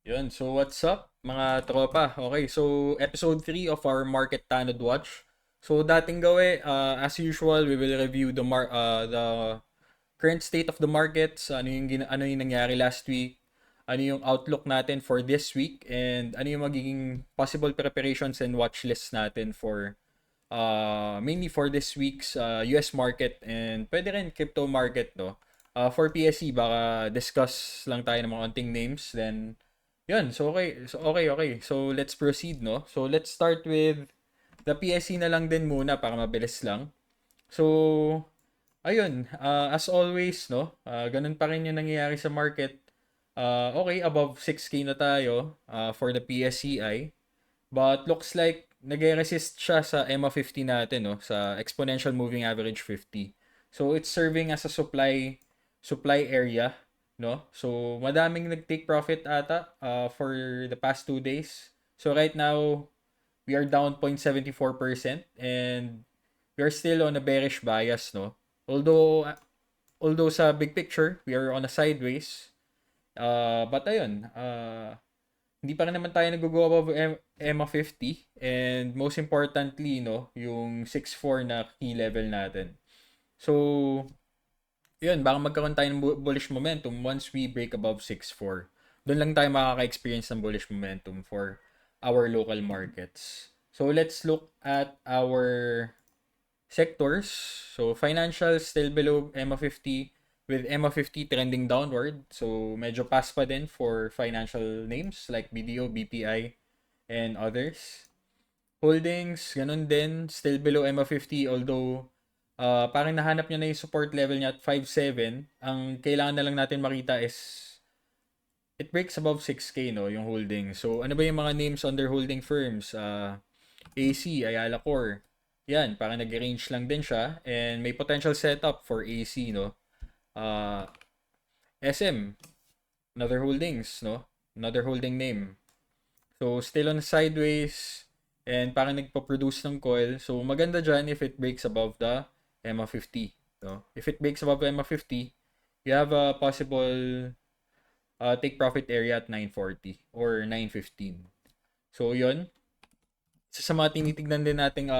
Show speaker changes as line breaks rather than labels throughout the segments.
Yun, so what's up mga tropa? Okay, so episode 3 of our Market Tanod Watch. So dating gawe, as usual, we will review the current state of the markets, ano yung nangyari last week, ano yung outlook natin for this week, and ano yung magiging possible preparations and watch lists natin for mainly for this week's US market and pwede rin crypto market, no? For PSE, baka discuss lang tayo ng mga onting names. Then, yun. Okay. So, let's proceed, no? So, let's start with the PSE na lang din muna para mabilis lang. So, ayun. As always, no? Ganun pa rin yung nangyayari sa market. Okay, above 6K na tayo for the PSCI. But looks like nag-resist siya sa EMA 50 natin, no? Sa exponential moving average 50. So it's serving as a supply area, no? So madaming nag-take profit ata for the past 2 days. So right now we are down 0.74% and we are still on a bearish bias, no? Although sa big picture, we are on a sideways. But ayun, hindi pa rin naman tayo nag-go above EMA 50 and most importantly, no, yung 6.4 na key level natin. So, yun, baka magkaroon tayo ng bullish momentum once we break above 6.4. Doon lang tayo makaka-experience ng bullish momentum for our local markets. So, let's look at our sectors. So, financial still below EMA 50 with EMA 50 trending downward. So, medyo pass pa din for financial names like BDO, BPI, and others. Holdings, ganun din, still below EMA 50 although parang nahanap niya na yung support level niya at 5.7. Ang kailangan na lang natin makita is it breaks above 6K, no, yung holding. So, ano ba yung mga names under holding firms? AC, Ayala Core. Yan, parang nag-range lang din siya. And may potential setup for AC, no? Uh, SM, another holdings, no? Another holding name. So, still on sideways. And parang nagpa-produce ng coil. So, maganda dyan if it breaks above the EMA 50. No? If it breaks above the EMA 50, you have a possible take profit area at 940 or 915. So, yun. Isa sa mga tinitignan din nating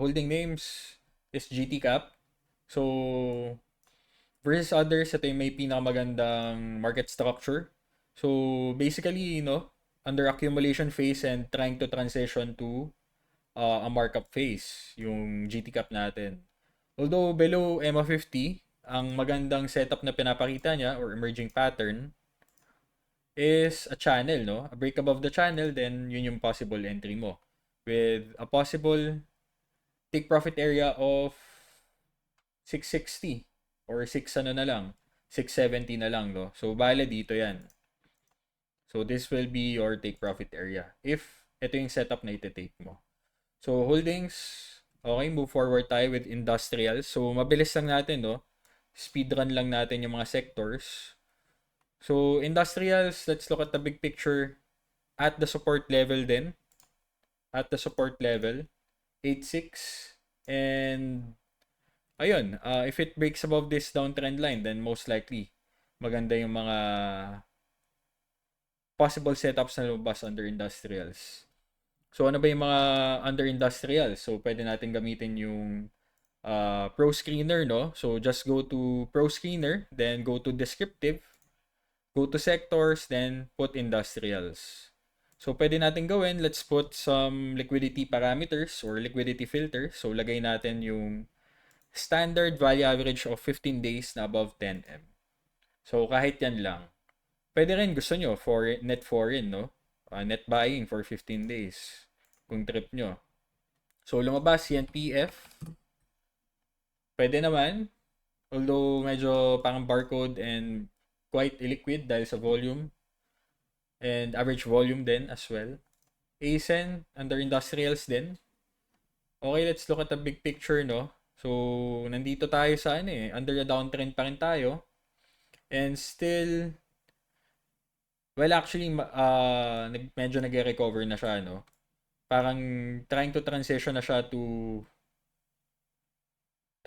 holding names is GT Cap. So, versus others, ito yung may pinakamagandang market structure. So, basically, under accumulation phase and trying to transition to a markup phase, yung GT Cap natin. Although below EMA 50, ang magandang setup na pinapakita niya or emerging pattern is a channel, no? A break above the channel, then yun yung possible entry mo. With a possible take profit area of 660 or 6 ano na lang, 670 na lang, no? So, bale dito yan. So, this will be your take profit area if ito yung setup na iti-take mo. So, holdings, okay, move forward tayo with industrial. So, mabilis lang natin, no? Speed run lang natin yung mga sectors. So, industrials, let's look at the big picture at the support level din. At the support level, 8.6. And, ayun, if it breaks above this downtrend line, then most likely, maganda yung mga possible setups na lumabas under industrials. So, ano ba yung mga under industrials? So, pwede natin gamitin yung Pro Screener, no? So, just go to Pro Screener, then go to Descriptive, go to Sectors, then put Industrials. So, pwede natin gawin, let's put some liquidity parameters or liquidity filter. So, lagay natin yung standard value average of 15 days na above 10M. So, kahit yan lang. Pwede rin gusto nyo for net foreign, no? Net buying for 15 days. Kung trip nyo. So, lumabas CNPF. Pwede naman. Although, medyo parang barcode and quite illiquid dahil sa volume. And average volume din as well. ASEN, under industrials din. Okay, let's look at the big picture, no? So, nandito tayo sa under the downtrend pa rin tayo. And still, well, actually, medyo nag-recover na siya, no? Parang trying to transition na siya to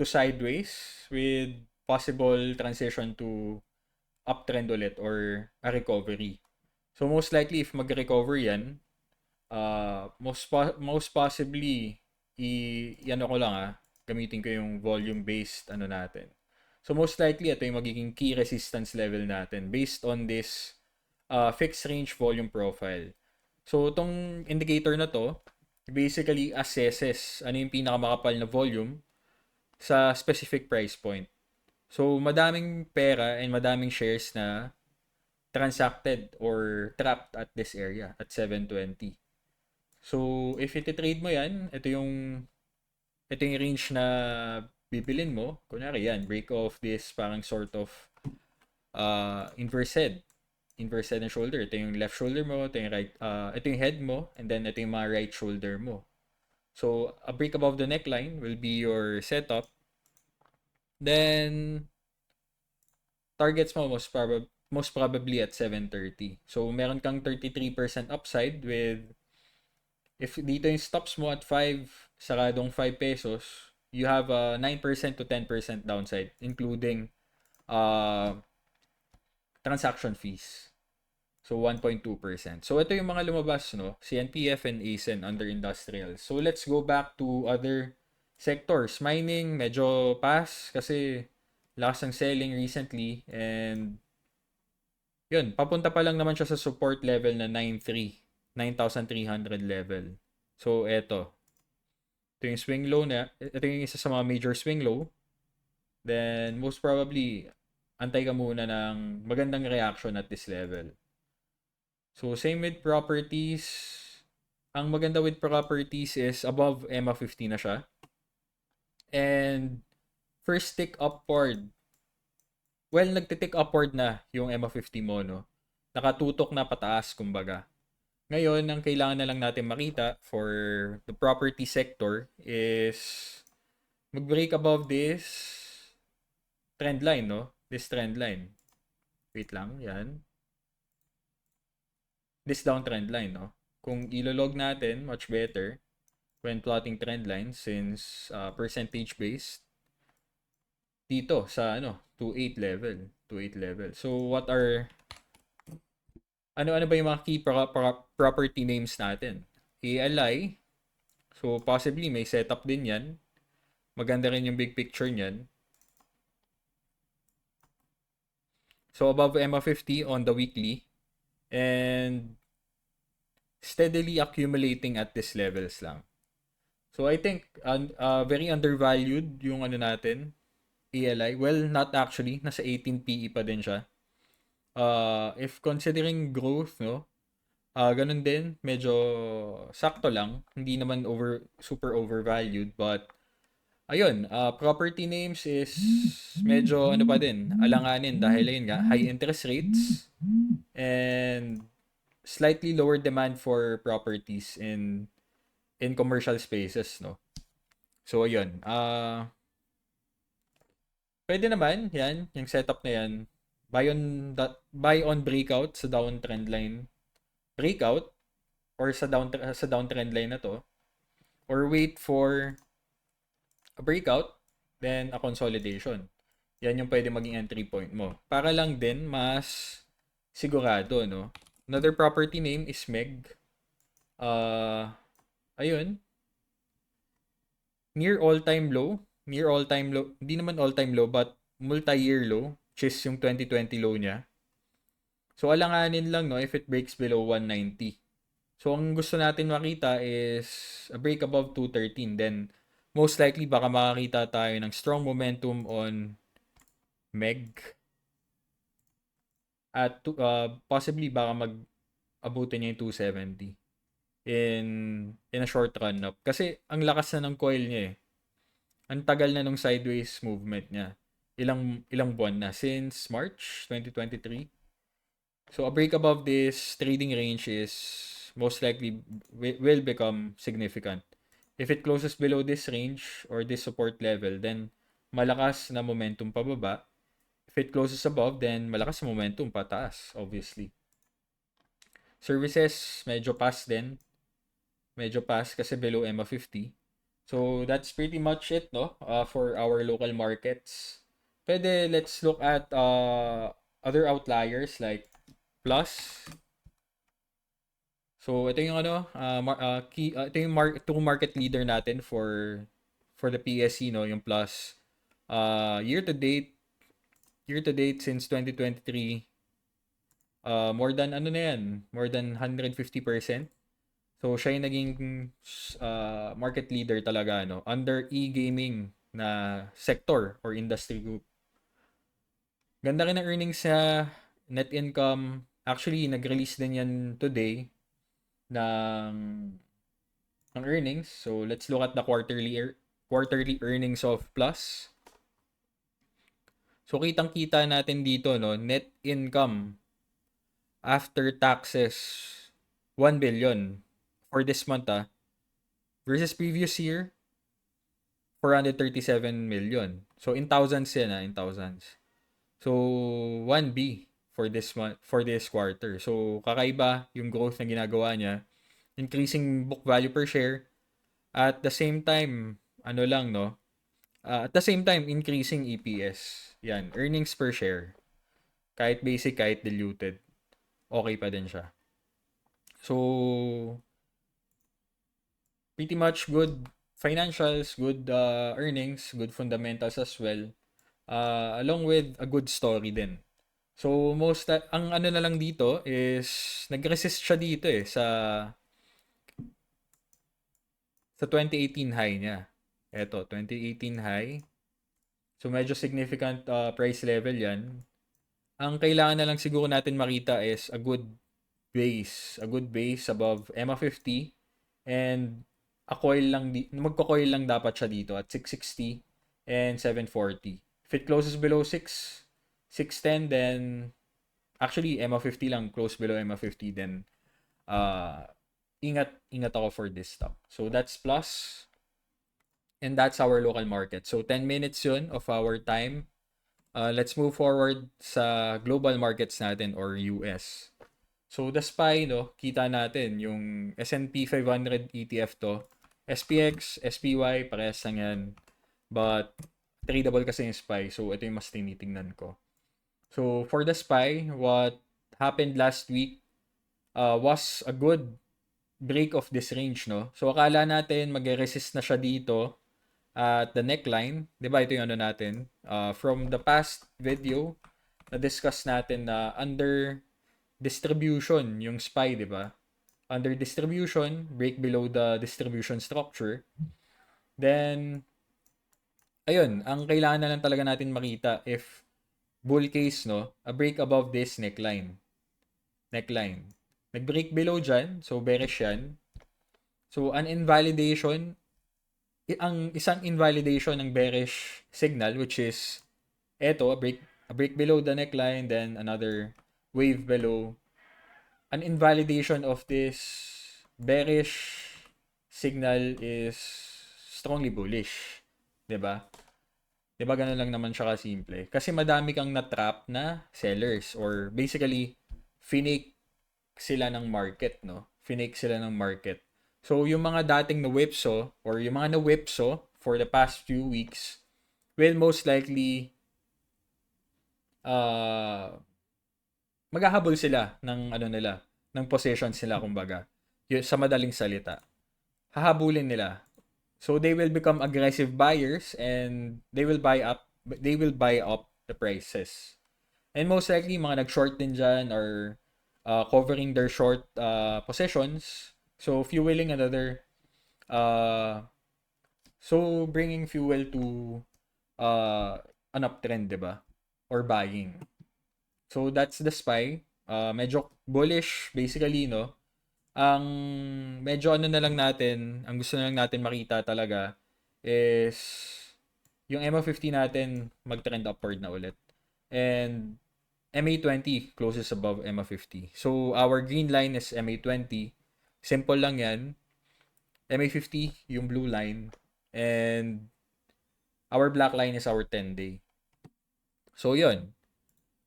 sideways with possible transition to uptrend ulit or a recovery. So most likely if mag-recover yan, most possibly ano ko lang gamitin ko yung volume based ano natin. So most likely ito yung magiging key resistance level natin based on this fixed range volume profile. So itong indicator na to basically assesses ano yung pinakamakapal na volume sa specific price point. So madaming pera and madaming shares na transacted or trapped at this area at 720. So, if iti-trade mo yan, ito yung range na bibilin mo. Kunyari yan, break off this parang sort of inverse head. Inverse head and shoulder. Ito yung left shoulder mo, ito yung right, ito yung head mo, and then ito yung mga right shoulder mo. So, a break above the neckline will be your setup. Then, targets mo most probably at 730. So, meron kang 33% upside with if dito yung stops mo at 5, saradong 5 pesos, you have a 9% to 10% downside, including uh, transaction fees. So, 1.2%. So, ito yung mga lumabas, no? CNPF and ASEN under industrial. So, let's go back to other sectors. Mining, medyo pass kasi lakas ng selling recently and yun, papunta pa lang naman siya sa support level na 9,300 level. So, ito yung swing low na, ito yung isa sa mga major swing low. Then, most probably, antay ka muna ng magandang reaction at this level. So, same with properties. Ang maganda with properties is above EMA 50 na siya. And, first tick upward. Well, nagtitik upward na yung EMA 50 mo, no? Nakatutok na pataas, kumbaga. Ngayon, ang kailangan na lang natin makita for the property sector is mag-break above this trend line, no? This trend line. Wait lang, yan. This downtrend line, no? Kung ilolog natin, much better when plotting trend lines since percentage based dito sa 28 level. 28 level. So, what are ano ba yung mga key property names natin? ALI. So, possibly may setup din yan. Maganda rin yung big picture niyan. So, above EMA 50 on the weekly. And steadily accumulating at these levels lang. So, I think very undervalued yung natin, ALI. Well, not actually. Nasa 18 PE pa din siya. If considering growth, no? Ganun din, medyo sakto lang. Hindi naman super overvalued. But, ayun, property names is medyo pa din, alanganin dahil ayun nga, high interest rates and slightly lower demand for properties in commercial spaces, no? So, ayun. Pwede naman, yan, yung setup na yan. Buy on breakout sa downtrend line. Breakout or sa downtrend line na to. Or wait for a breakout, then a consolidation. Yan yung pwede maging entry point mo. Para lang din mas sigurado, no? Another property name is MEG. Ayun. Near all-time low. Near all-time low. Hindi naman all-time low, but multi-year low, which is yung 2020 low niya. So, alanganin lang, no, if it breaks below 190. So, ang gusto natin makita is a break above 213. Then, most likely, baka makakita tayo ng strong momentum on MEG. At possibly, baka mag-abutin niya yung 270 in a short run up. Kasi, ang lakas na ng coil niya eh. Ang tagal na nung sideways movement niya. Ilang buwan na. Since March 2023. So, a break above this trading range is most likely will become significant. If it closes below this range or this support level, then malakas na momentum pababa. If it closes above, then malakas na momentum pataas, obviously. Services, medyo pass din. Medyo pass kasi below EMA 50. So, that's pretty much it, no? For our local markets. Pwede, let's look at other outliers like Plus. So ito yung ito yung two market leader natin for the PSE, no, yung plus year to date since 2023, more than ano na yan, more than 150%. So siya yung naging market leader talaga, no, under e-gaming na sector or industry group. Ganda rin ang earnings sa net income. Actually, nag-release din yan today ng earnings. So let's look at the quarterly earnings of Plus. So kitang-kita natin dito, no, net income after taxes 1 billion for this month, versus previous year 437 million. So in thousands yan, in thousands. So 1B for this month, for this quarter. So kakaiba yung growth na ginagawa niya, increasing book value per share at the same time, ano lang, no, at the same time increasing EPS. Yan, earnings per share. Kahit basic, kahit diluted, okay pa din siya. So pretty much good financials, good earnings, good fundamentals as well. Along with a good story din. So ang ano na lang dito is nag-resist siya dito sa 2018 high niya. Eto, 2018 high. So medyo significant price level 'yan. Ang kailangan na lang siguro natin makita is a good base above EMA 50, and magko-coil lang dapat siya dito at 660 and 740. If it closes below 610, then actually EMA 50 lang close below EMA 50, then uh ingat ako for this stock. So that's Plus, and that's our local market. So 10 minutes yun of our time. Let's move forward sa global markets natin or US. So the SPY, no, kita natin yung S&P 500 ETF to. SPX, SPY, parehas lang yan. But tradable kasi yung SPY. So ito yung mas tinitingnan ko. So for the SPY, what happened last week was a good break of this range, no? So akala natin mag-resist na siya dito at the neckline. 'Di ba ito yung ano natin? From the past video, na-discuss natin na under distribution yung SPY, 'di ba? Under distribution, break below the distribution structure. Then ayun, ang kailangan na lang talaga natin makita if bull case, no, a break above this neckline. Nag-break below dyan, so bearish yan. So ang isang invalidation ng bearish signal, which is eto, a break below the neckline, then another wave below. An invalidation of this bearish signal is strongly bullish. 'Di ba? 'Di ba ganun lang naman siya kasimple? Kasi madami kang na-trap na sellers, or basically finake sila ng market, no? Finake sila ng market. So yung mga dating na whipso or yung mga na whipso for the past few weeks will most likely maghahabol sila ng ano nila, ng positions nila, kumbaga. Sa madaling salita, hahabulin nila. So they will become aggressive buyers and they will buy up the prices. And most likely mga nag-short din dyan are covering their short positions. So fueling another so bringing fuel to an uptrend, 'di ba? Or buying. So that's the SPY. Medyo bullish basically, no? Ang medyo ano na lang natin, ang gusto na lang natin makita talaga is yung MA 50 natin mag-trend upward na ulit. And MA 20 closes above MA 50. So our green line is MA 20. Simple lang 'yan. MA 50 yung blue line, and our black line is our 10-day. So 'yun.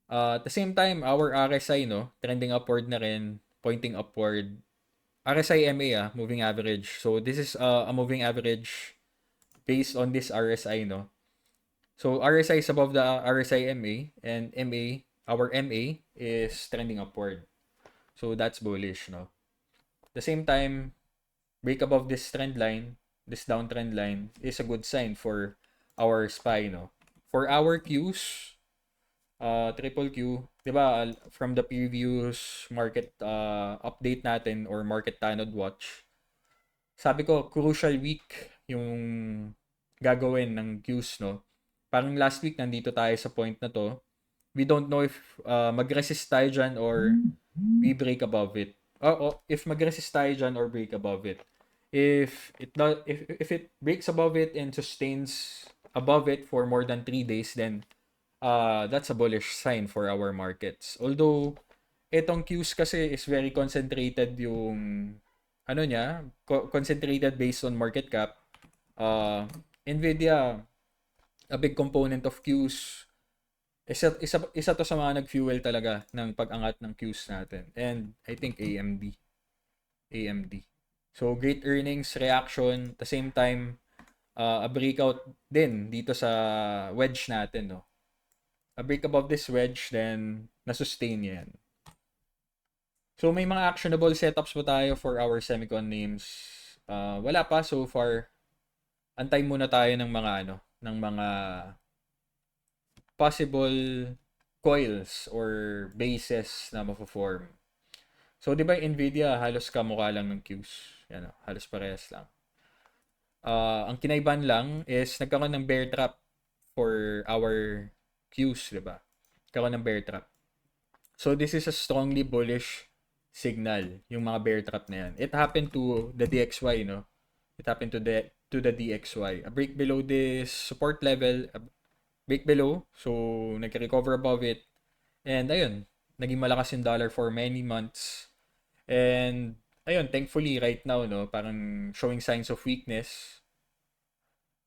At the same time, our RSI, no, trending upward na rin, pointing upward. RSI MA, moving average. So this is a moving average based on this RSI, no. So RSI is above the RSI MA, and our MA is trending upward. So that's bullish, no. The same time, break above this trend line, this downtrend line, is a good sign for our SPY, no? For our Qs, triple Q, di ba, from the previous market update natin or market Tanod Watch, sabi ko, crucial week yung gagawin ng Qs, no? Parang last week, nandito tayo sa point na to. We don't know if mag-resist tayo dyan or we break above it. If mag-resist tayo dyan or break above it. If it breaks above it and sustains above it for more than 3 days, then that's a bullish sign for our markets. Although, itong Qs kasi is very concentrated yung ano niya, concentrated based on market cap. NVIDIA, a big component of Qs, isa to sa mga nag-fuel talaga ng pag-angat ng Qs natin. And I think AMD. So, great earnings, reaction, at the same time, a breakout din dito sa wedge natin, no? A break above this wedge, then na-sustain yan. So, may mga actionable setups pa tayo for our Semicon names. Wala pa so far. Antay muna tayo ng mga possible coils or bases na ma-form. So, di ba NVIDIA halos kamukha lang ng Qs? Yan, halos parehas lang. Ang kinaibahan lang is nagkaroon ng bear trap for our Qs, di ba? Nagkaroon ng bear trap. So, this is a strongly bullish signal, yung mga bear trap na yan. It happened to the DXY, no? It happened to the DXY. A break below this support level, a break below, so nag-recover above it. And ayun, naging malakas yung dollar for many months. And ayun, thankfully right now, no, parang showing signs of weakness.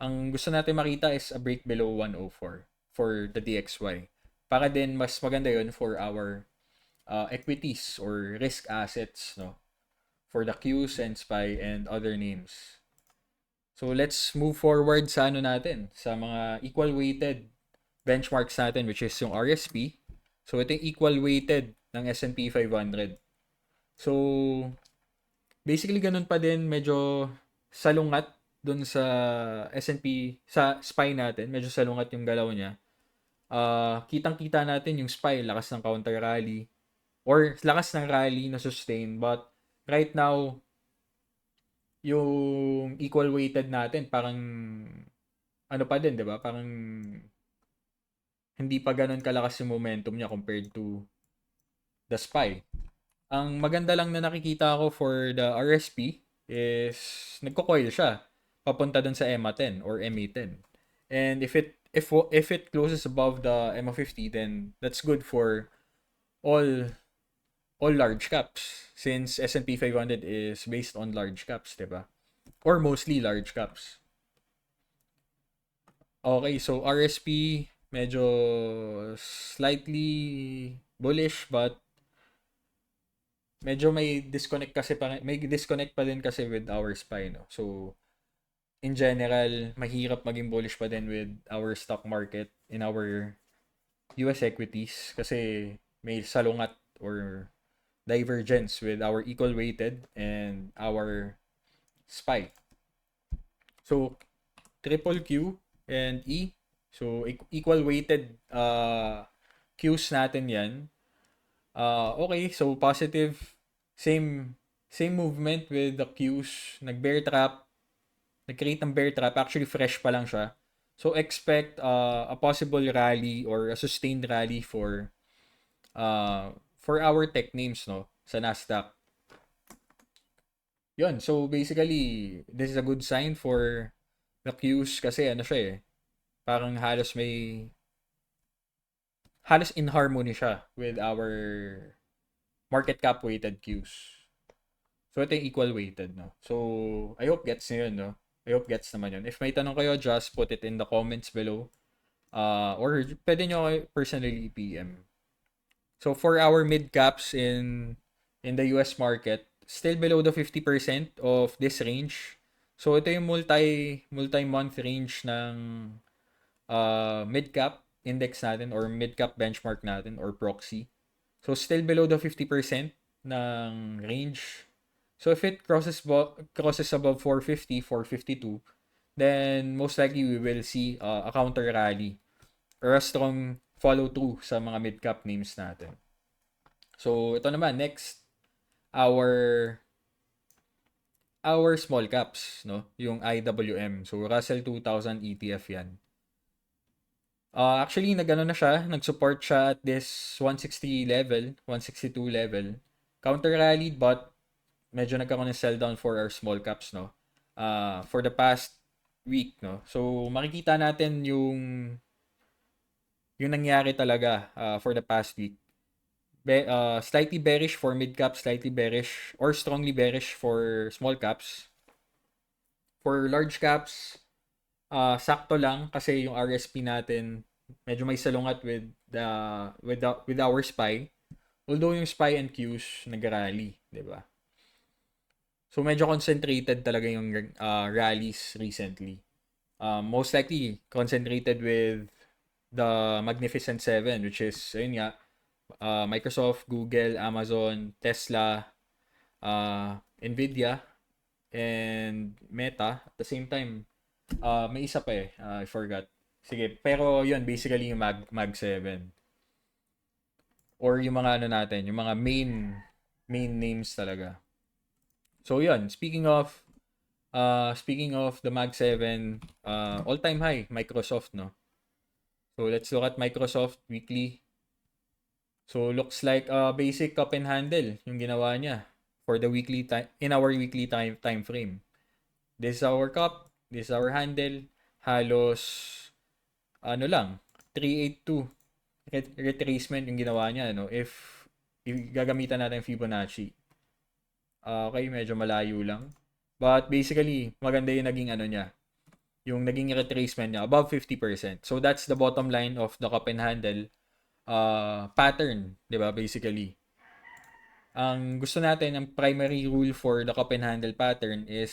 Ang gusto natin makita is a break below 104 for the DXY. Para din mas maganda yun for our equities or risk assets, no, for the Qs and SPY and other names. So let's move forward sa natin, sa mga equal weighted benchmarks natin, which is yung RSP. So ito yung equal weighted ng S&P 500. So basically ganun pa din, medyo salungat dun sa S&P, sa SPY natin, medyo salungat yung galaw niya. Kitang-kita natin yung SPY, lakas ng counter rally or lakas ng rally na sustain, but right now yung equal weighted natin parang ano pa din, 'di ba? Parang hindi pa ganoon kalakas yung momentum niya compared to the SPY. Ang maganda lang na nakikita ko for the RSP is nagko-coil siya papunta dun sa EMA10 or MA10. And if it closes above the EMA50, then that's good for all large caps, since S&P 500 is based on large caps, 'di ba? Or mostly large caps. Okay, so RSP medyo slightly bullish, but medyo may disconnect pa din kasi with our SPY, no. So in general, mahirap maging bullish pa din with our stock market in our US equities kasi may salungat or divergence with our equal weighted and our SPY. So triple Q and E, so equal weighted Qs natin yan. Okay, so positive, same movement with the Qs. Nag-bear trap, nag-create ng bear trap, actually fresh pa lang siya. So expect a possible rally or a sustained rally for our tech names, no, sa Nasdaq. Yun, so basically, this is a good sign for the Qs kasi ano siya parang halos in harmony siya with our market cap weighted Qs. So ito yung equal weighted, no. So I hope gets nyo yun, no. I hope gets naman yun. If may tanong kayo, just put it in the comments below. Or pwede nyo personally PM. So for our mid caps in the US market, still below the 50% of this range. So ito yung multi-month range ng mid cap index natin or mid cap benchmark natin or proxy. So still below the 50% ng range. So if it crosses above 450, 452, then most likely we will see a counter rally or a strong follow through sa mga mid-cap names natin. So ito naman, next, our small caps, no? Yung IWM. So Russell 2000 ETF yan. Actually, nagano na siya, nag-support siya at this 160 level, 162 level. Counter rallied but medyo nagkaroon ng sell down for our small caps, no? For the past week, no? So makikita natin yung nangyari talaga for the past week. Slightly bearish for mid cap, slightly bearish or strongly bearish for small caps. For large caps, sakto lang kasi yung RSP natin medyo may salungat with our SPY. Although yung SPY and Qs nag-rally, 'di ba? So medyo concentrated talaga yung rallies recently. Most likely concentrated with the Magnificent Seven, which is ayun nga, Microsoft, Google, Amazon, Tesla, NVIDIA, and Meta. At the same time, may isa pa eh. I forgot. Sige, pero yun, basically yung Mag 7. Or yung mga ano natin, yung mga main names talaga. So yun, speaking of the Mag 7, all-time high, Microsoft, no? So let's look at Microsoft weekly. So looks like basic cup and handle yung ginawa niya for the weekly time in our weekly time frame. This is our cup, this is our handle, halos ano lang 382 retracement yung ginawa niya, no? If gagamitan natin Fibonacci. Okay, medyo malayo lang. But basically, maganda yung naging ano niya. Yung naging retracement niya above 50%. So that's the bottom line of the cup and handle pattern, 'di ba? Basically, ang gusto natin, ang primary rule for the cup and handle pattern is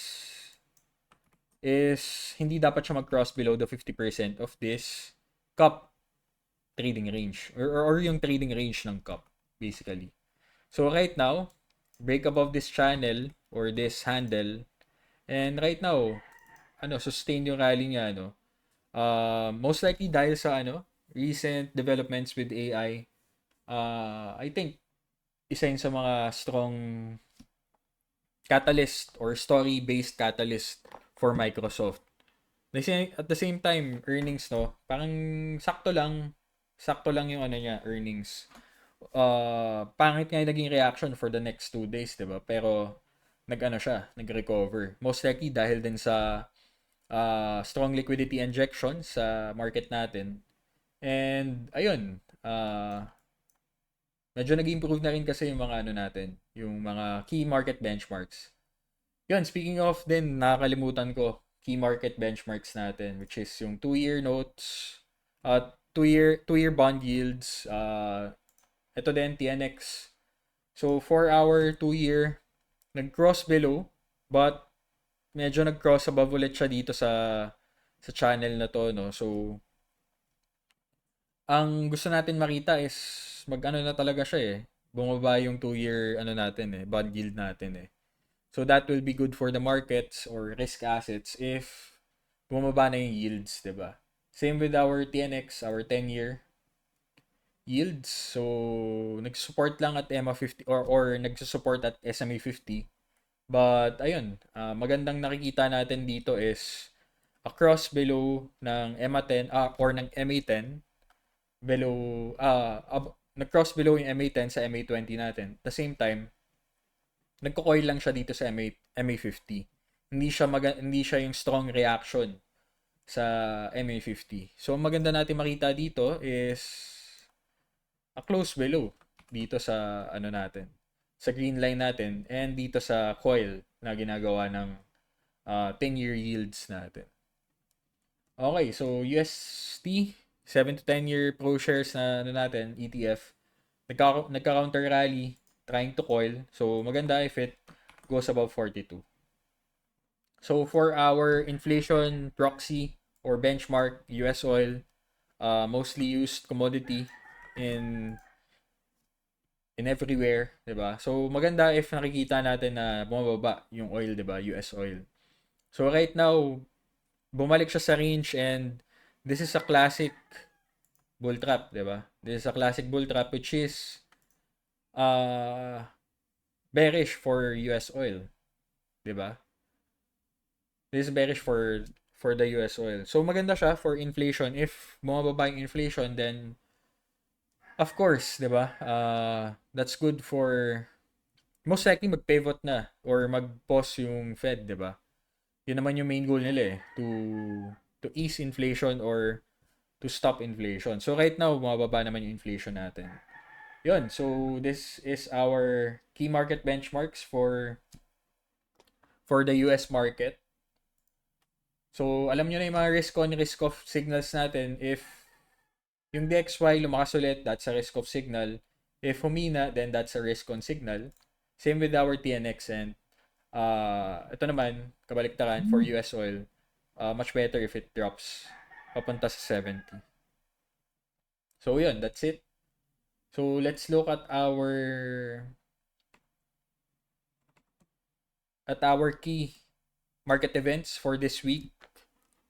hindi dapat siya mag-cross below the 50% of this cup trading range or yung trading range ng cup basically. So right now, break above this channel or this handle, and right now sustain yung rally niya, most likely dahil sa recent developments with AI. I think isa yun sa mga strong catalyst or story-based catalyst for Microsoft. At the same time, earnings, no, parang sakto lang yung niya, earnings. Pangit nga yung naging reaction for the next 2 days, 'di ba? Pero nag-recover. Most likely dahil din sa strong liquidity injection sa market natin. And ayun, medyo nag-improve na rin kasi yung mga natin, yung mga key market benchmarks. Yun, speaking of din, nakakalimutan ko, key market benchmarks natin, which is yung 2-year notes, 2-year bond yields, ito din, TNX. So, for our 2-year, nag-cross below, but medyo nag-cross above ulit siya dito sa channel na to, no? So, ang gusto natin makita is mag-ano na talaga siya eh. Bumaba yung 2-year natin eh, bond yield natin eh. So that will be good for the markets or risk assets if bumaba na yung yields, 'di ba? Same with our TNX, our 10-year yields. So nag-support lang at EMA 50 or nagsusupport at SMA 50. But ayun, magandang nakikita natin dito is across below ng EMA 10 or ng MA 10 below nag-cross below yung MA10 sa MA20 natin. At the same time, nagko-coil lang siya dito sa MA50. Hindi siya yung strong reaction sa MA50. So maganda natin makita dito is a close below dito sa natin, sa green line natin, and dito sa coil na ginagawa ng 10-year yields natin. Okay, so UST 7 to 10 year pro shares na natin, ETF, nagka-counter rally, trying to coil. So, maganda if it goes above 42. So, for our inflation proxy or benchmark, US oil, mostly used commodity in in everywhere, 'di ba? So maganda if nakikita natin na bumababa yung oil, 'di ba? US oil. So right now, bumalik siya sa range and this is a classic bull trap, 'di ba? This is a classic bull trap which is uh bearish for US oil, 'di ba? This is bearish for the US oil. So maganda siya for inflation. If bumababa yung inflation, then of course, 'di ba? That's good for most likely mag-pivot na or mag-pause yung Fed, 'di ba? Yun naman yung main goal nila eh, to ease inflation or to stop inflation. So right now, bumababa naman yung inflation natin. Yun, so this is our key market benchmarks for the US market. So alam niyo na yung mga risk on, risk off signals natin. If yung DXY lumakas ulit, that's a risk off signal. If humina, then that's a risk on signal. Same with our TNX and ito naman, kabaliktaran for US oil. Much better if it drops papunta sa 70. So yun, that's it. So let's look at our key market events for this week.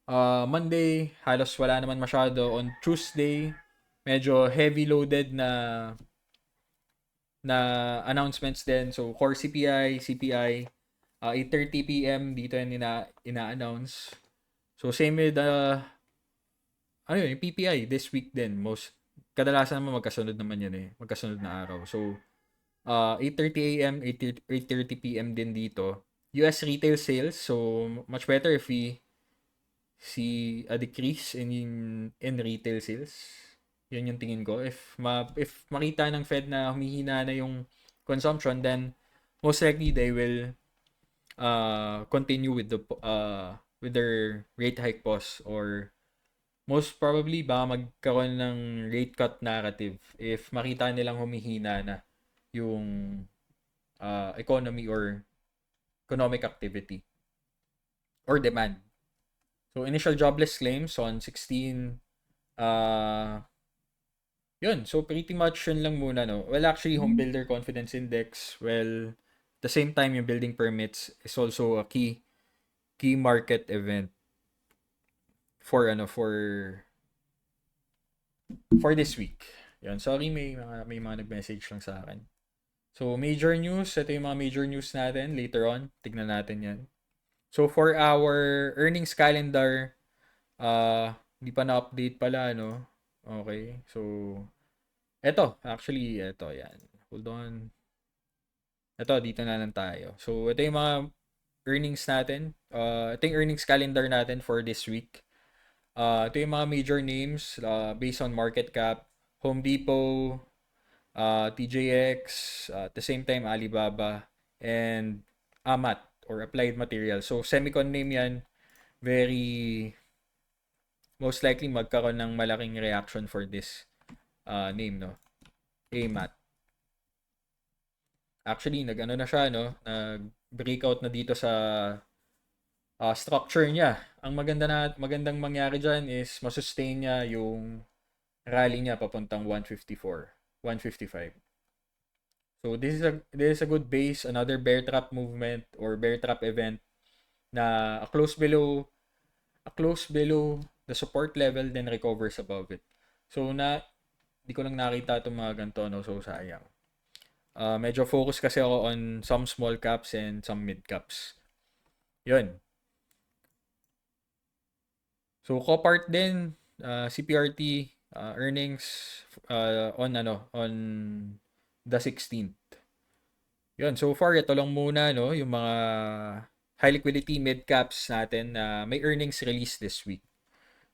Monday, halos wala naman masyado. On Tuesday, medyo heavy loaded na announcements din. So core CPI, 8:30 PM dito yung ina-announce. So same with yung PPI this week din. Kadalasan naman magkasunod naman yan eh. Magkasunod na araw. So 8:30 AM, 8:30 PM din dito. US retail sales. So much better if we see a decrease in retail sales. Yun yung tingin ko. If makita ng Fed na humihina na yung consumption, then most likely they will continue with their rate hike pause, or most probably baka magkaroon ng rate cut narrative if makita nilang humihina na yung economy or economic activity or demand. So initial jobless claims on 16 yun. So pretty much yun lang muna, no. Well, actually home builder confidence index, well, at the same time yung building permits is also a key market event for this week. Yan, sorry may mga nag-message lang sa akin. So major news, ito yung mga major news natin later on. Tignan natin 'yan. So for our earnings calendar, hindi pa na-update pala, no. Okay. So ito yan. Hold on. Ito, dito na lang tayo. So ito yung mga earnings natin. Ito yung earnings calendar natin for this week. Ito yung mga major names based on market cap. Home Depot, TJX, at the same time Alibaba, and AMAT or Applied Materials. So Semicon name yan. Very most likely magkaroon ng malaking reaction for this name, no? AMAT. Actually, nag-ano na siya, no? Nag-breakout na dito sa structure niya. Ang magandang mangyari dyan is masustain niya yung rally niya papuntang 154, 155. So this is a good base, another bear trap movement or bear trap event na a close below the support level, then recovers above it. So di ko lang nakita itong mga ganito, no? So sayang. Medyo focus kasi ako on some small caps and some mid caps. Yun. So Copart din, CPRT earnings on the 16th. Yun, so far ito lang muna, no, yung mga high liquidity mid caps natin na may earnings release this week.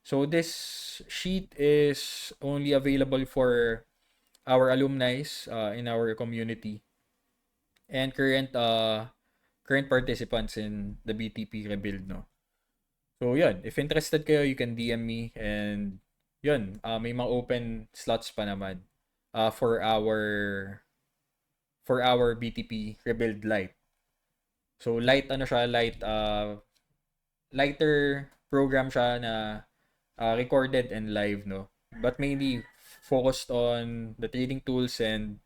So this sheet is only available for our alumni in our community and current participants in the BTP rebuild, no. So yun, if interested kayo, you can DM me, and yun, may mga open slots pa naman for our BTP rebuild light. So lighter program siya na recorded and live, no. But mainly focused on the trading tools and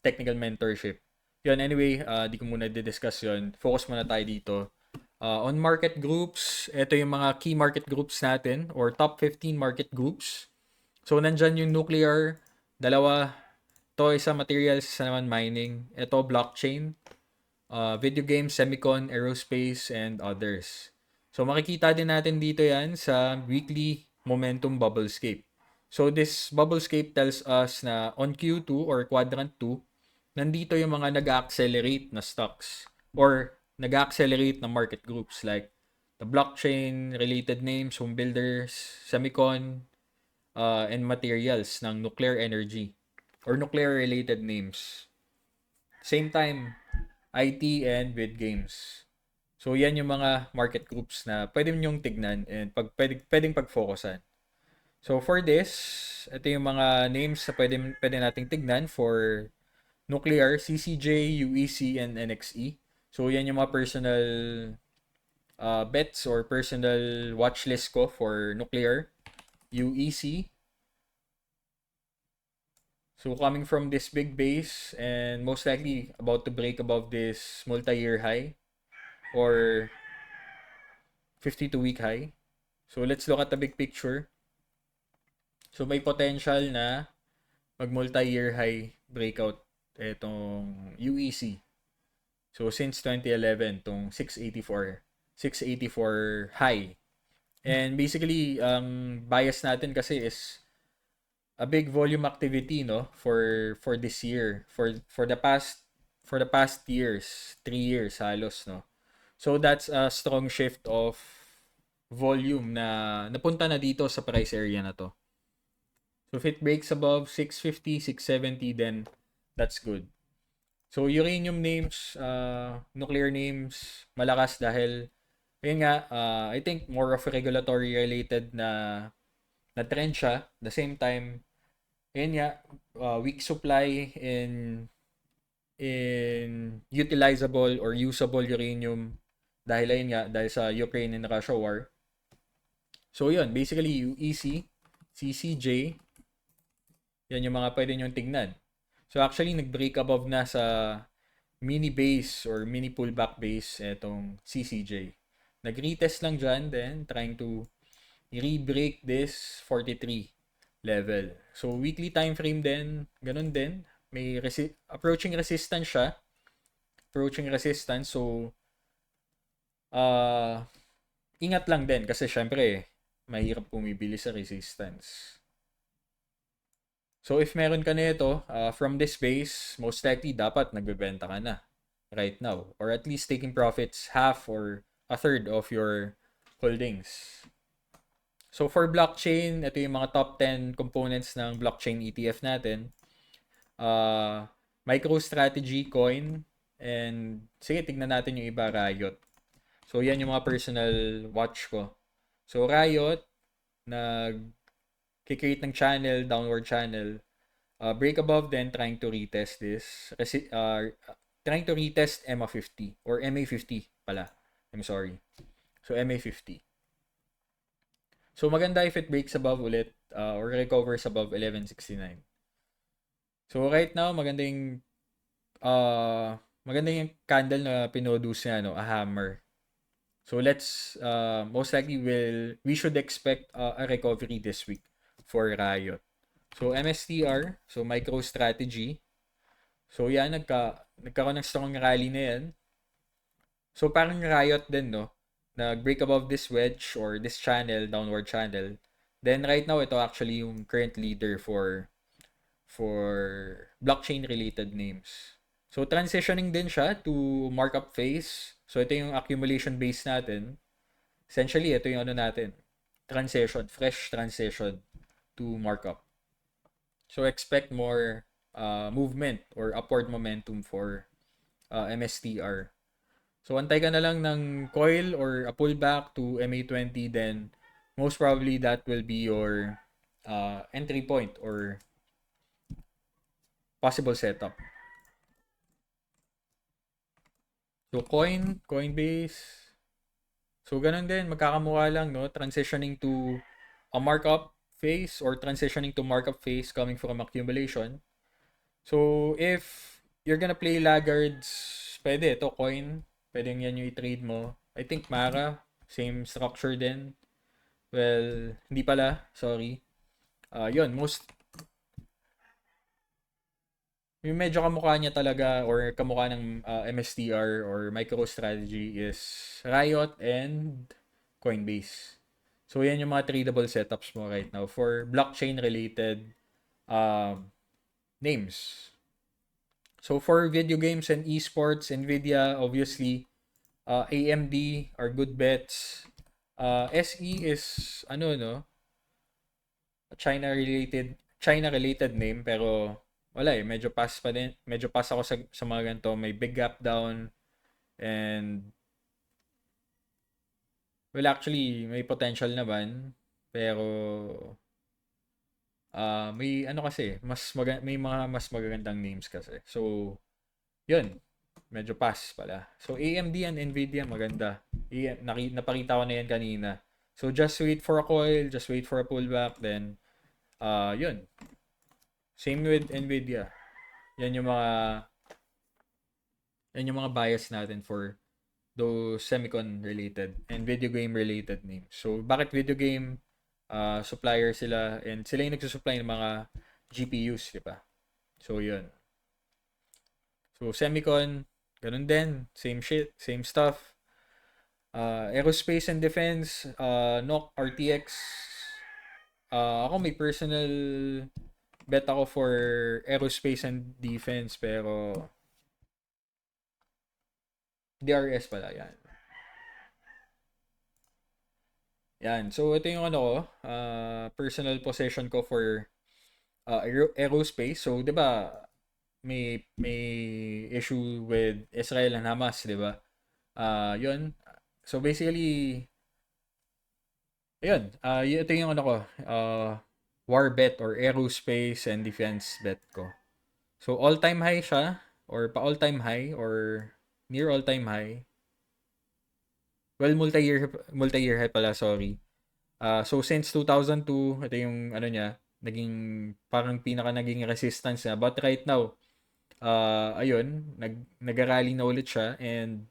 technical mentorship. Yun, anyway, di ko muna di-discuss yun. Focus muna tayo dito. On market groups, ito yung mga key market groups natin or top 15 market groups. So, nandyan yung nuclear, dalawa. Ito, isa materials, isa naman mining. Ito, blockchain, video games, semicon, aerospace, and others. So, makikita din natin dito yan sa weekly momentum bubblescape. So, this bubblescape tells us na on Q2 or quadrant 2, nandito yung mga nag-accelerate na stocks or nag-accelerate na market groups like the blockchain, related names, home builders, semicon, and materials ng nuclear energy or nuclear-related names. Same time, IT and with games. So, yan yung mga market groups na pwede nyong tignan and pwedeng pag-focusan. So, for this, ito yung mga names na pwede nating tignan for nuclear, CCJ, UEC, and NXE. So, yan yung mga personal bets or personal watch list ko for nuclear, UEC. So, coming from this big base and most likely about to break above this multi-year high or 52-week high. So, let's look at the big picture. So, may potential na mag-multi-year high breakout itong UEC. So, since 2011, itong 684 high. And basically, ang bias natin kasi is a big volume activity, no, for this year, for the past years, 3 years halos, no. So that's a strong shift of volume na napunta na dito sa price area na to. So if it breaks above 650, 670, then that's good. So uranium names, nuclear names, malakas dahil ayun nga, I think more of regulatory related na trend siya. The same time, ayun nga, weak supply in utilizable or usable uranium dahil ayun nga, dahil sa Ukraine and Russia war. So yun, basically UEC, CCJ, yan yung mga pwede nyong tignan. So actually, nag-break above na sa mini base or mini pullback base itong CCJ. Nag-retest lang dyan, then trying to re-break this 43 level. So, weekly time frame din, ganun din. May approaching resistance siya. So, ingat lang din kasi syempre, mahirap pumibili sa resistance. So, if meron ka nito, from this base, most likely dapat nagbebenta ka na right now. Or at least taking profits half or a third of your holdings. So, for blockchain, ito yung mga top 10 components ng blockchain ETF natin. MicroStrategy coin. And, sige, tignan natin yung iba, Riot. So, yan yung mga personal watch ko. So, Riot, nag-create ng channel, downward channel. Break above, then trying to retest this. Trying to retest MA50 or MA50 pala. I'm sorry. So, MA50. So, maganda if it breaks above ulit or recovers above 1169. So, right now, maganda yung candle na pinoduce niya, no? A hammer. So, let's, most likely, we should expect a recovery this week for Riot. So, MSTR, so MicroStrategy. So, yan, nagkaroon ng strong rally na yan. So, parang Riot din, no? Nag-break above this wedge or this channel, downward channel. Then right now, ito actually yung current leader for blockchain-related names. So transitioning din siya to markup phase. So ito yung accumulation base natin. Essentially, ito yung ano natin. Fresh transition to markup. So expect more movement or upward momentum for MSTR. So, antay ka na lang ng coil or a pullback to MA20, then most probably that will be your entry point or possible setup. So, Coinbase. So, ganun din. Magkakamukha lang, no? Transitioning to a markup phase or transitioning to markup phase coming from accumulation. So, if you're gonna play laggards, pwede ito, coin. Pwede yan yung i-trade mo. I think Mara, same structure din. Well, hindi pala, sorry. Yun, yung medyo kamukha niya talaga or kamukha ng MSTR or MicroStrategy is Riot and Coinbase. So, yan yung mga tradable setups mo right now for blockchain-related names. So, for video games and esports, NVIDIA, obviously, AMD are good bets. SE is, ano, no? China-related name, pero wala eh. Medyo pass pa din. Medyo pass ako sa mga ganito. May big gap down and well, actually, may potential naman. Pero may ano kasi, may mga mas magagandang names kasi. So, yun. Medyo pass pala. So, AMD and NVIDIA, maganda. Napakita ko na yan kanina. So, just wait for a coil, just wait for a pullback, then, yun. Same with NVIDIA. Yan yung mga, bias natin for those Semicon related and video game related names. So, bakit video game? Supplier sila and sila yung nagsusupply ng mga GPUs, di ba? So, yun. So, Semicon, ganun din. Same shit, same stuff. Aerospace and Defense, NOC, RTX. Ako may personal bet ako for Aerospace and Defense pero DRS pala yan. Yan. So, ito yung ano ko, personal possession ko for aerospace. So, 'di ba, may issue with Israel and Hamas, 'di ba? 'Yun. So, basically, ayun, ito yung ano ko, war bet or aerospace and defense bet ko. So, all-time high siya or pa-all-time high or near all-time high. Well, multi-year high pala, sorry. So since 2002, ito yung ano niya, naging parang naging resistance niya. But right now, ayun, nag-rally na ulit siya and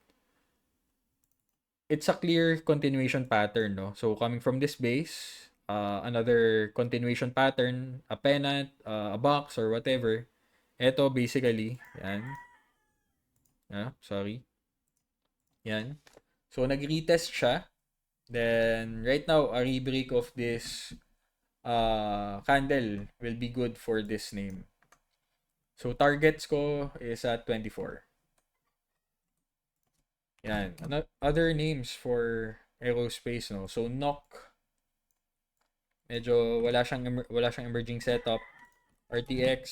it's a clear continuation pattern, no? So coming from this base, another continuation pattern, a pennant, a box or whatever. Ito basically, yan. Sorry. Yan. So nag-retest siya. Then right now, a rebreak of this candle will be good for this name. So targets ko is at 24. Yan. Other names for aerospace, no? So NOC, medyo wala siyang emerging setup. RTX,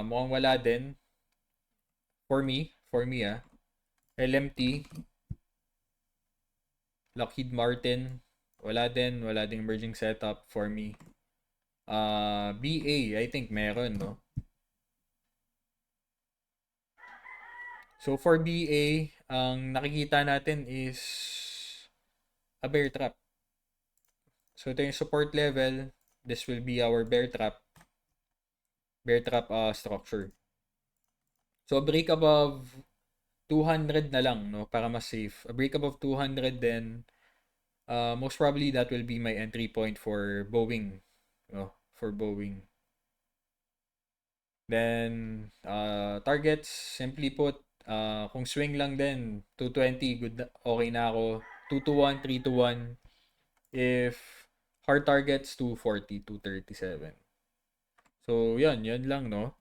mukhang wala din. For me, LMT, Lockheed Martin, wala din emerging setup for me. BA, I think meron, no? So for BA, ang nakikita natin is a bear trap. So ito yung support level. This will be our bear trap. Bear trap structure. So a break above 200 na lang, no, para mas safe. A break above 200 then most probably that will be my entry point for Boeing, no, for Boeing. Then targets, simply put, kung swing lang din 220, good, okay na ako. 221, 321. If hard targets 240, 237. So yan lang, no,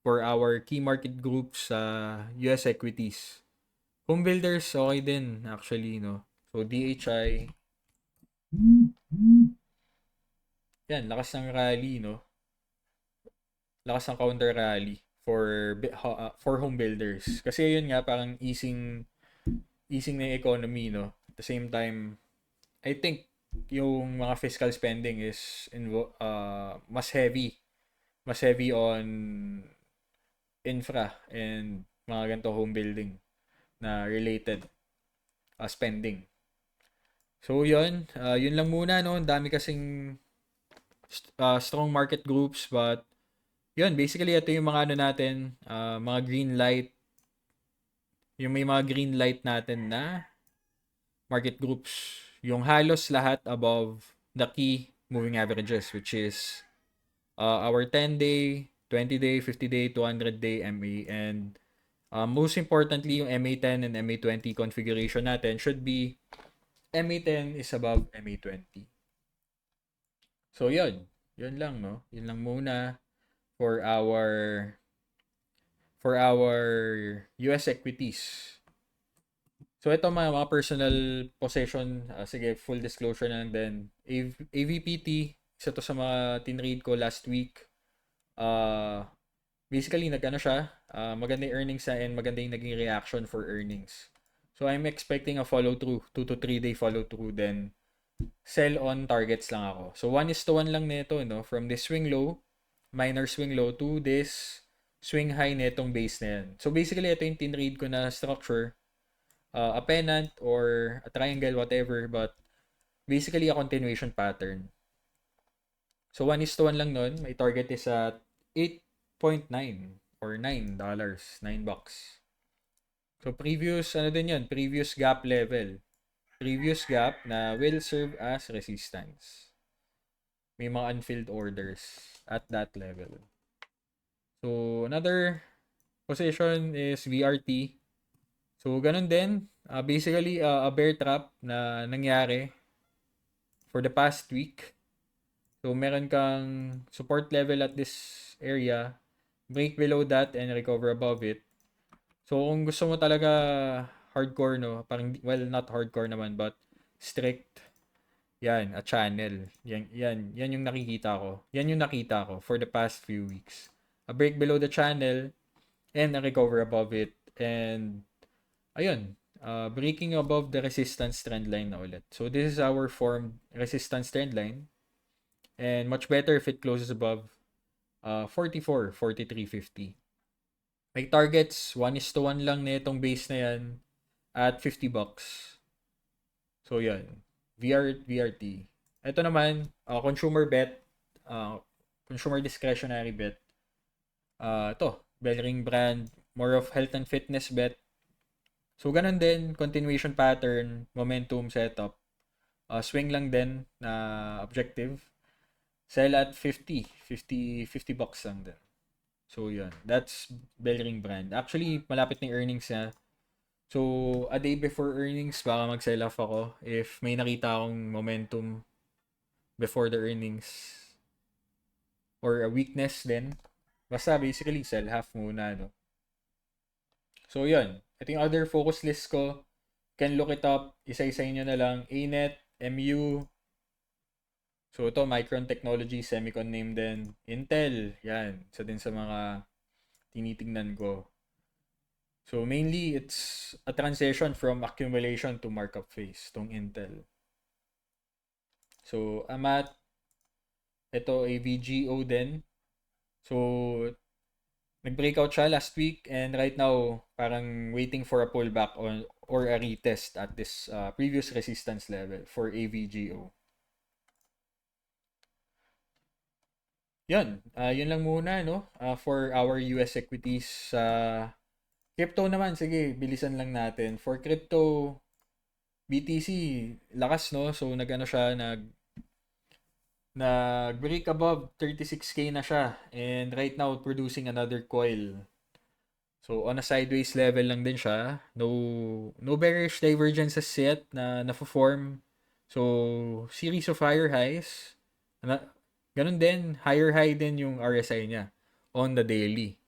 for our key market groups sa US equities. Home builders, okay din, actually, no? So, DHI. Yan, lakas ng rally, no? Lakas ng counter rally for home builders. Kasi yun nga, parang easing na yung economy, no? At the same time, I think yung mga fiscal spending is mas heavy. Mas heavy on infra and mga ganito home building na related spending. So yun lang muna, no. Ang dami kasing strong market groups but Yun, basically, ito yung mga ano natin, mga green light, yung may mga green light natin na market groups. Yung halos lahat above the key moving averages, which is our 10-day, 20-day, 50-day, 200-day MA. And most importantly, yung MA10 and MA20 configuration natin should be MA10 is above MA20. So, yun. Yun lang, no? Yun lang muna for our US equities. So, ito mga personal possession. Sige, full disclosure na lang din. AVPT, isa to sa mga tinread ko last week. Uh, Basically, nag-ano siya. Maganda yung earnings na and maganda yung naging reaction for earnings. So, I'm expecting a follow-through. 2 to 3 day follow-through. Then, sell on targets lang ako. So, 1:1 lang nito, no? From this swing low, minor swing low, to this swing high netong base na yan. So, basically, ito yung tinread ko na structure. A pennant or a triangle, whatever. But, basically, a continuation pattern. So, 1:1 lang nun. My target is at 8.9 or $9. $9. So, previous, ano din yan? Previous gap level. Previous gap na will serve as resistance. May mga unfilled orders at that level. So, another position is VRT. So, ganun din. Basically, a bear trap na nangyari for the past week. So, meron kang support level at this area, break below that, and recover above it. So, kung gusto mo talaga hardcore, no? Parang, well, not hardcore naman, but strict. Yan, a channel. Yan yung nakikita ko. Yan yung nakita ko for the past few weeks. A break below the channel and a recover above it. And, ayun, breaking above the resistance trend line na ulit. So, this is our formed resistance trend line. And much better if it closes above 44, 43.50. May targets, 1:1 lang na itong base na yan at $50. So, yan. VRT. Ito naman, consumer bet, consumer discretionary bet. Ito, Bellring brand, more of health and fitness bet. So, ganun din, continuation pattern, momentum setup. Swing lang din na objective. Sell at $50 lang din. So, yun. That's Bellring brand. Actually, malapit na yung earnings niya. So, a day before earnings, baka mag-sell off ako if may nakita akong momentum before the earnings or a weakness din. Basta basically, sell half muna, no? So, yun. Ito yung other focus list ko. Can look it up. Isa-isa nyo na lang. ANET, MU. So, ito, Micron Technology, Semicon name din. Intel, yan. Isa din sa mga tinitingnan ko. So, mainly, it's a transition from accumulation to markup phase, tong Intel. So, AMAT, ito, AVGO din. So, nag-breakout siya last week and right now, parang waiting for a pullback or a retest at this previous resistance level for AVGO. Yun. Yun lang muna, no? For our US equities. Crypto naman, sige, bilisan lang natin. For crypto, BTC, lakas, no? So, nag-ano siya, nag-break above 36K na siya. And right now, producing another coil. So, on a sideways level lang din siya. No bearish divergences yet na na-form. So, series of higher highs. Ganun din, higher high din yung RSI niya on the daily.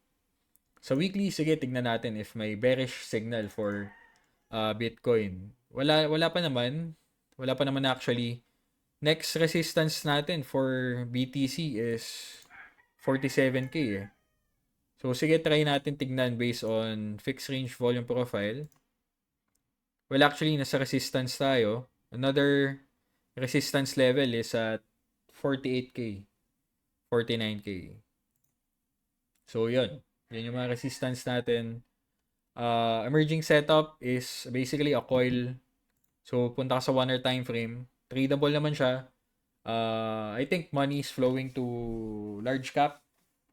Sa weekly, sige, tignan natin if may bearish signal for Bitcoin. Wala pa naman. Wala pa naman actually. Next resistance natin for BTC is 47K eh. So, sige, try natin tignan based on fixed range volume profile. Well, actually, nasa resistance tayo. Another resistance level is at 48K. 49K. So, yun. Yan yung mga resistance natin. Emerging setup is basically a coil. So, punta ka sa 1 hour time frame. Tradable naman siya. I think money is flowing to large cap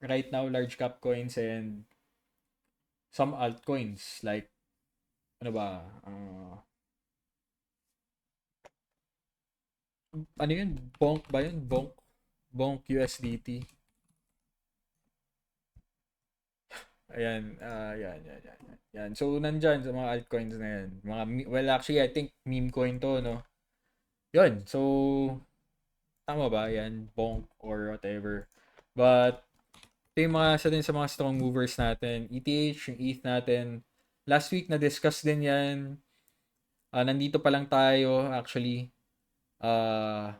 right now, large cap coins and some altcoins like ano ba? Ano yun? Bonk ba yun? Bonk USDT. Ayan, yan. So, nandyan sa mga altcoins na yan. Well, actually, I think meme coin to, no? Yun. So, tama ba? Yan, bonk or whatever. But, ito yung isa din sa mga strong movers natin. ETH, yung ETH natin. Last week, na-discuss din yan. Nandito pa lang tayo, actually. A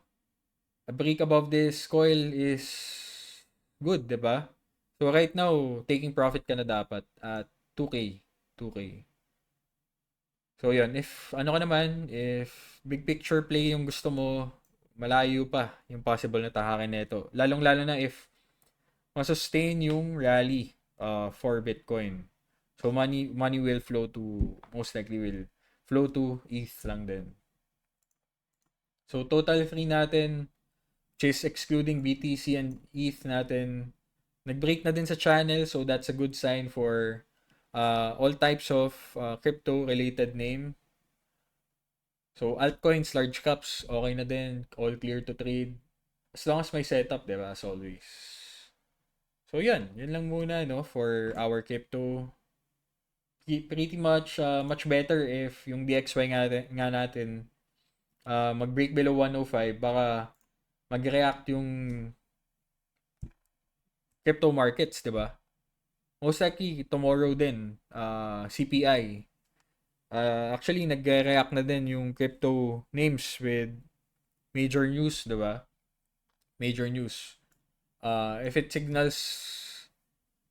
break above this coil is good, di ba? So, right now, taking profit ka na dapat at 2K. 2K. So, yun. If big picture play yung gusto mo, malayo pa yung possible na tahakin nito. Lalong-lalo na if masustain yung rally for Bitcoin. So, money will flow to, most likely will flow to ETH lang din. So, total free natin, which is excluding BTC and ETH natin, nag-break na din sa channel. So, that's a good sign for all types of crypto-related name. So, altcoins, large caps, okay na din. All clear to trade. As long as may setup, diba? As always. So, yan. Yan lang muna, no? For our crypto. Pretty much better if yung DXY nga natin mag-break below 105. Baka mag-react yung crypto markets, diba? Most likely, tomorrow din, CPI. Actually, nag-react na din yung crypto names with major news, diba? Major news. If it signals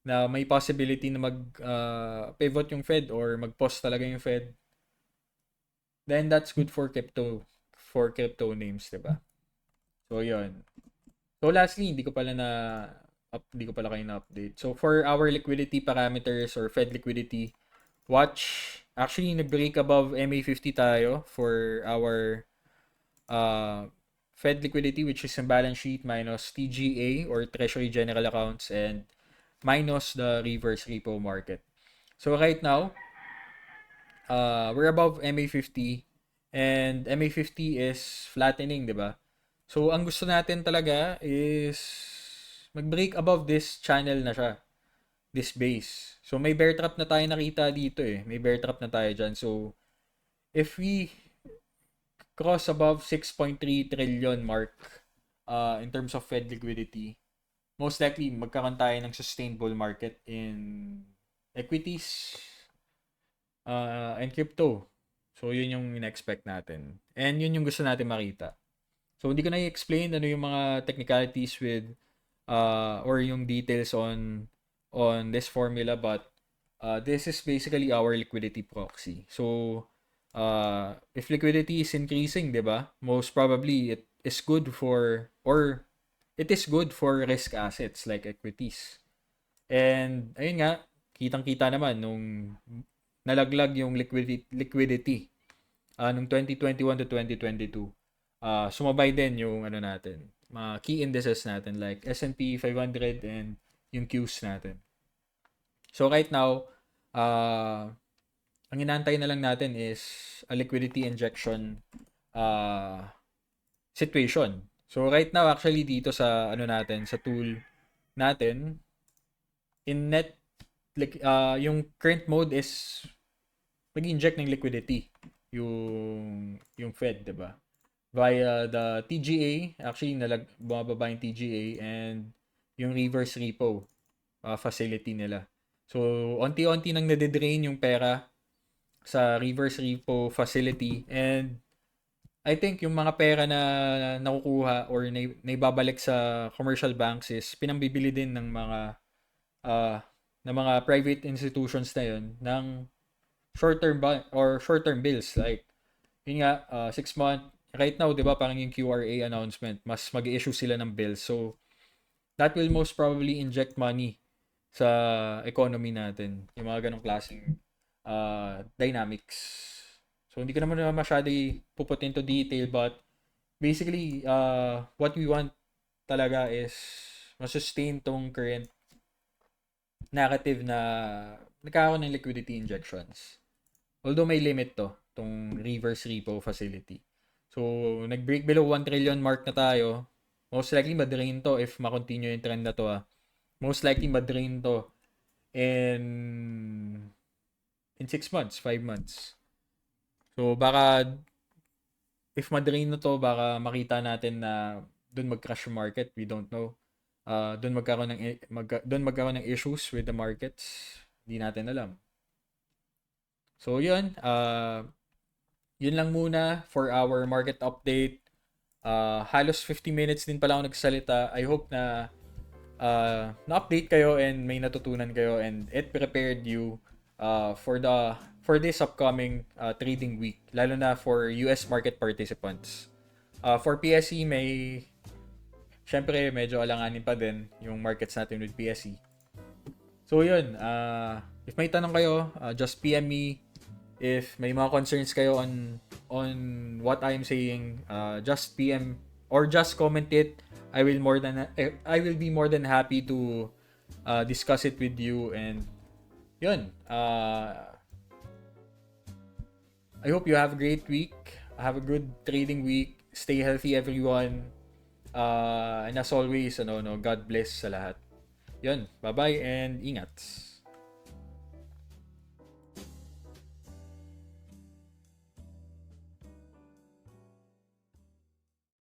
na may possibility na mag-pivot yung Fed or mag-pause talaga yung Fed, then that's good for crypto names, diba? So, yun. So, lastly, hindi ko pala kayo na-update. So, for our liquidity parameters or Fed liquidity, actually, nag-break above MA50 tayo for our Fed liquidity, which is yung balance sheet minus TGA or Treasury General Accounts and minus the reverse repo market. So, right now, we're above MA50 and MA50 is flattening, di ba? So, ang gusto natin talaga is mag-break above this channel na siya. This base. So, may bear trap na tayo nakita dito eh. May bear trap na tayo dyan. So, if we cross above 6.3 trillion mark in terms of Fed liquidity, most likely magkakaroon tayo ng sustainable market in equities and crypto. So, yun yung in-expect natin. And yun yung gusto natin makita. So, hindi ko na i-explain ano yung mga technicalities with or yung details on this formula, but this is basically our liquidity proxy. So, if liquidity is increasing, diba, most probably it is good for risk assets like equities. And, ayun nga, kitang-kita naman nung nalaglag yung liquidity nung 2021 to 2022. Sumabay din yung mga key indices natin like S&P 500 and yung Qs natin. So right now, ang inaantay na lang natin is a liquidity injection situation. So right now, actually dito sa sa tool natin, in net, yung current mode is mag-inject ng liquidity yung Fed, diba? Via the TGA, actually bumababa yung TGA and yung reverse repo facility nila. So, onti-onti nang nade-drain yung pera sa reverse repo facility and I think yung mga pera na nakukuha or naibabalik sa commercial banks is pinambibili din ng mga private institutions na yun ng short-term bills like yun nga 6 month right now, 'di ba, parang yung QRA announcement, mas mag-i-issue sila ng bills. So that will most probably inject money sa economy natin. Yung mga ganong klaseng dynamics. So hindi ko naman masyado puput into detail, but basically what we want talaga is ma-sustain tong current narrative na nagkakaroon ng liquidity injections. Although may limit tong reverse repo facility. So, nag-break below 1 trillion mark na tayo. Most likely, madrain to if makontinue yung trend na to. Most likely, madrain to in 6 months, 5 months. So, baka, if madrain na to, baka makita natin na dun mag-crash yung market. We don't know. Dun magkaroon ng issues with the markets. Hindi natin alam. So, yun. Yun lang muna for our market update. Halos 50 minutes din pala ako nagsalita. I hope na na-update kayo and may natutunan kayo and it prepared you for this upcoming trading week, lalo na for US market participants. For PSE, syempre medyo alanganin pa din yung markets natin with PSE. So yun, if may tanong kayo, just PM me. If may mga concerns kayo on what I'm saying, just PM or just comment it. I will be more than happy to discuss it with you. And yun, I hope you have a great week. Have a good trading week. Stay healthy, everyone. And as always, God bless sa lahat. Yun, bye-bye and ingat.